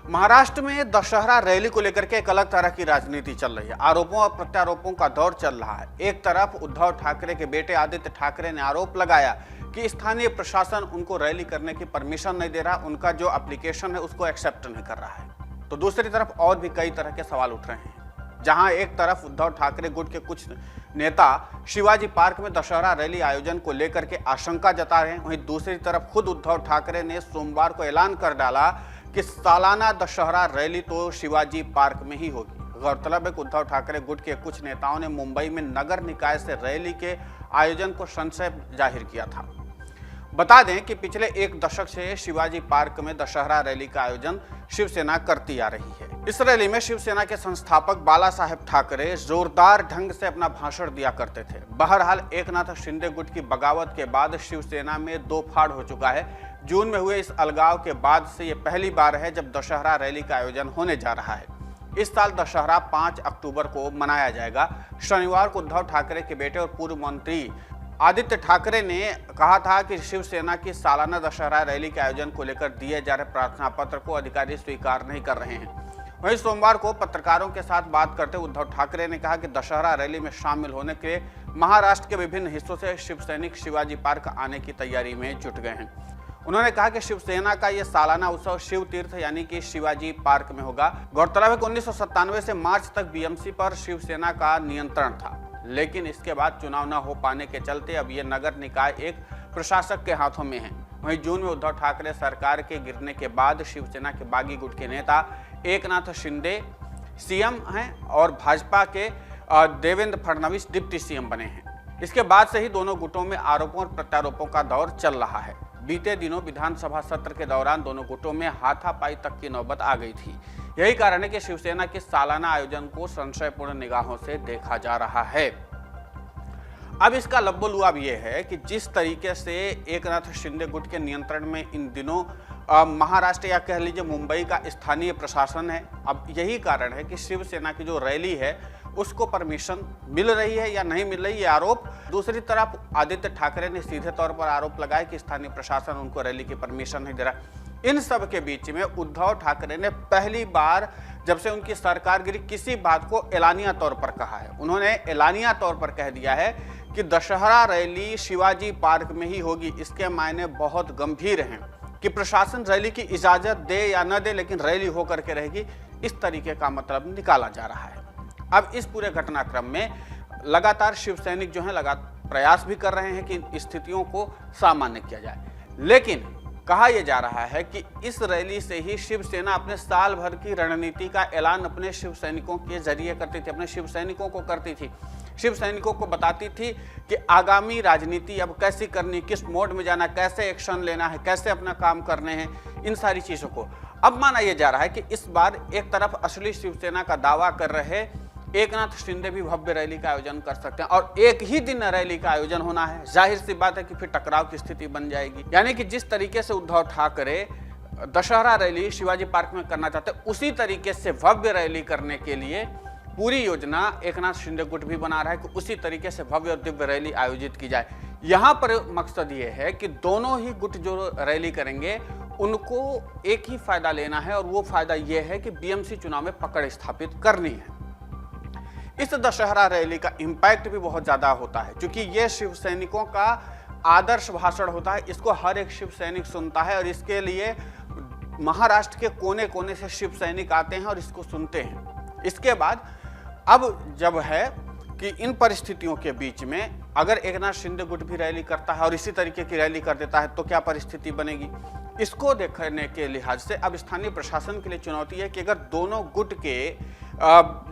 महाराष्ट्र में दशहरा रैली को लेकर के एक अलग तरह की राजनीति चल रही है। आरोपों और प्रत्यारोपों का दौर चल रहा है। एक तरफ उद्धव ठाकरे के बेटे आदित्य ठाकरे ने आरोप लगाया कि स्थानीय प्रशासन उनको रैली करने की परमिशन नहीं दे रहा, उनका जो एप्लीकेशन है उसको एक्सेप्ट नहीं कर रहा है। तो दूसरी तरफ और भी कई तरह के सवाल उठ रहे हैं। जहां एक तरफ उद्धव ठाकरे गुट के कुछ नेता शिवाजी पार्क में दशहरा रैली आयोजन को लेकर के आशंका जता रहे हैं, वहीं दूसरी तरफ खुद उद्धव ठाकरे ने सोमवार को ऐलान कर डाला कि सालाना दशहरा रैली तो शिवाजी पार्क में ही होगी। गौरतलब है कि उद्धव ठाकरे गुट के कुछ नेताओं ने मुंबई में नगर निकाय से रैली के आयोजन को संशय जाहिर किया था। बता दें कि पिछले एक दशक से शिवाजी पार्क में दशहरा रैली का आयोजन शिवसेना करती आ रही है। इस रैली में शिवसेना के संस्थापक बाला साहेब ठाकरे जोरदार ढंग से अपना भाषण दिया करते थे। बहरहाल एकनाथ शिंदे गुट की बगावत के बाद शिवसेना में दो फाड़ हो चुका है। जून में हुए इस अलगाव के बाद से ये पहली बार है जब दशहरा रैली का आयोजन होने जा रहा है। इस साल दशहरा 5 अक्टूबर को मनाया जाएगा। शनिवार को उद्धव ठाकरे के बेटे और पूर्व मंत्री आदित्य ठाकरे ने कहा था कि शिवसेना की सालाना दशहरा रैली के आयोजन को लेकर दिए जा रहे प्रार्थना पत्र को अधिकारी स्वीकार नहीं कर रहे हैं। वहीं सोमवार को पत्रकारों के साथ बात करते उद्धव ठाकरे ने कहा कि दशहरा रैली में शामिल होने के लिए महाराष्ट्र के विभिन्न हिस्सों से शिव सैनिक शिवाजी पार्क आने की तैयारी में जुट गए हैं। उन्होंने कहा कि शिवसेना का यह सालाना उत्सव शिव तीर्थ यानी कि शिवाजी पार्क में होगा। गौरतलब है कि 1997 से मार्च तक बीएमसी पर शिवसेना का नियंत्रण था, लेकिन इसके बाद चुनाव न हो पाने के चलते अब ये नगर निकाय एक प्रशासक के हाथों में है। वहीं जून में उद्धव ठाकरे सरकार के गिरने के बाद शिवसेना के बागी गुट के नेता एकनाथ शिंदे सीएम हैं और भाजपा के देवेंद्र फडणवीस डिप्टी सीएम बने हैं। इसके बाद से ही दोनों गुटों में आरोपों और प्रत्यारोपों का दौर चल रहा है। बीते दिनों विधानसभा सत्र के दौरान दोनों गुटों में हाथापाई तक की नौबत आ गई थी। यही कारण है कि शिवसेना के सालाना आयोजन को संशयपूर्ण निगाहों से देखा जा रहा है। अब इसका लब्बो-लुआब ये है कि जिस तरीके से एकनाथ शिंदे गुट के नियंत्रण में इन दिनों महाराष्ट्र या कह लीजिए मुंबई का स्थानीय प्रशासन है, अब यही कारण है कि शिवसेना की जो रैली है उसको परमिशन मिल रही है या नहीं मिल रही, ये आरोप। दूसरी तरफ आदित्य ठाकरे ने सीधे तौर पर आरोप लगाया कि स्थानीय प्रशासन उनको रैली की परमिशन नहीं दे रहा। इन सब के बीच में उद्धव ठाकरे ने पहली बार जब से उनकी सरकार गिरी किसी बात को एलानिया तौर पर कहा है। उन्होंने एलानिया तौर पर कह दिया है कि दशहरा रैली शिवाजी पार्क में ही होगी। इसके मायने बहुत गंभीर हैं कि प्रशासन रैली की इजाजत दे या न दे, लेकिन रैली होकर के रहेगी, इस तरीके का मतलब निकाला जा रहा है। अब इस पूरे घटनाक्रम में लगातार शिव सैनिक जो है लगातार प्रयास भी कर रहे हैं कि स्थितियों को सामान्य किया जाए, लेकिन कहा यह जा रहा है कि इस रैली से ही शिवसेना अपने साल भर की रणनीति का ऐलान अपने शिव सैनिकों के जरिए करती थी, अपने शिव सैनिकों को करती थी। शिव सैनिकों को बताती थी कि आगामी राजनीति अब कैसी करनी, किस मोड में जाना, कैसे एक्शन लेना है, कैसे अपना काम करने हैं, इन सारी चीज़ों को। अब माना यह जा रहा है कि इस बार एक तरफ असली शिवसेना का दावा कर रहे एकनाथ शिंदे भी भव्य रैली का आयोजन कर सकते हैं और एक ही दिन रैली का आयोजन होना है। जाहिर सी बात है कि फिर टकराव की स्थिति बन जाएगी। यानी कि जिस तरीके से उद्धव ठाकरे दशहरा रैली शिवाजी पार्क में करना चाहते हैं, उसी तरीके से भव्य रैली करने के लिए पूरी योजना एकनाथ शिंदे गुट भी बना रहा है कि उसी तरीके से भव्य और दिव्य रैली आयोजित की जाए। यहाँ पर मकसद ये है कि दोनों ही गुट जो रैली करेंगे उनको एक ही फायदा लेना है, और वो फायदा ये है कि बीएमसी चुनाव में पकड़ स्थापित करनी है। इस दशहरा रैली का इम्पैक्ट भी बहुत ज्यादा होता है, क्योंकि ये शिव सैनिकों का आदर्श भाषण होता है। इसको हर एक शिव सैनिक सुनता है और इसके लिए महाराष्ट्र के कोने कोने से शिव सैनिक आते हैं और इसको सुनते हैं। इसके बाद अब जब है कि इन परिस्थितियों के बीच में अगर एकनाथ शिंदे गुट भी रैली करता है और इसी तरीके की रैली कर देता है तो क्या परिस्थिति बनेगी, इसको देखने के लिहाज से अब स्थानीय प्रशासन के लिए चुनौती है कि अगर दोनों गुट के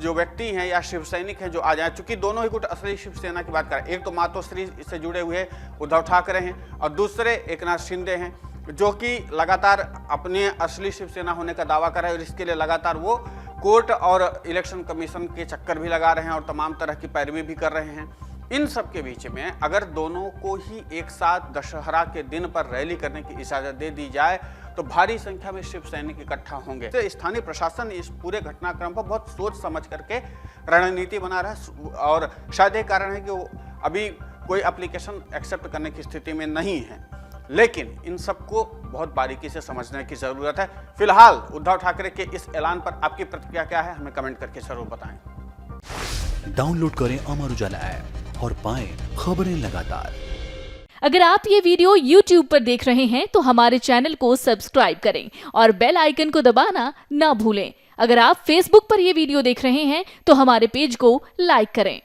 जो व्यक्ति हैं या शिव सैनिक हैं जो आ जाए, चूंकि दोनों ही गुट असली शिवसेना की बात करें, एक तो मातोश्री से जुड़े हुए उद्धव ठाकरे हैं और दूसरे एकनाथ शिंदे हैं जो कि लगातार अपने असली शिवसेना होने का दावा कर रहे हैं और इसके लिए लगातार वो कोर्ट और इलेक्शन कमीशन के चक्कर भी लगा रहे हैं और तमाम तरह की पैरवी भी कर रहे हैं। इन सब के बीच में अगर दोनों को ही एक साथ दशहरा के दिन पर रैली करने की इजाजत दे दी जाए तो भारी संख्या में शिव सैनिक इकट्ठा होंगे। तो स्थानीय प्रशासन इस पूरे घटनाक्रम पर बहुत सोच समझ करके रणनीति बना रहा है और शायद यही कारण है कि वो अभी कोई एप्लीकेशन एक्सेप्ट करने की स्थिति में नहीं है। लेकिन इन सबको बहुत बारीकी से समझने की जरूरत है। फिलहाल उद्धव ठाकरे के इस ऐलान पर आपकी प्रतिक्रिया क्या है, हमें कमेंट करके जरूर बताएं। डाउनलोड करें अमर उजाला ऐप और पाएं खबरें लगातार। अगर आप ये वीडियो YouTube पर देख रहे हैं तो हमारे चैनल को सब्सक्राइब करें और बेल आइकन को दबाना ना भूलें। अगर आप Facebook पर ये वीडियो देख रहे हैं तो हमारे पेज को लाइक करें।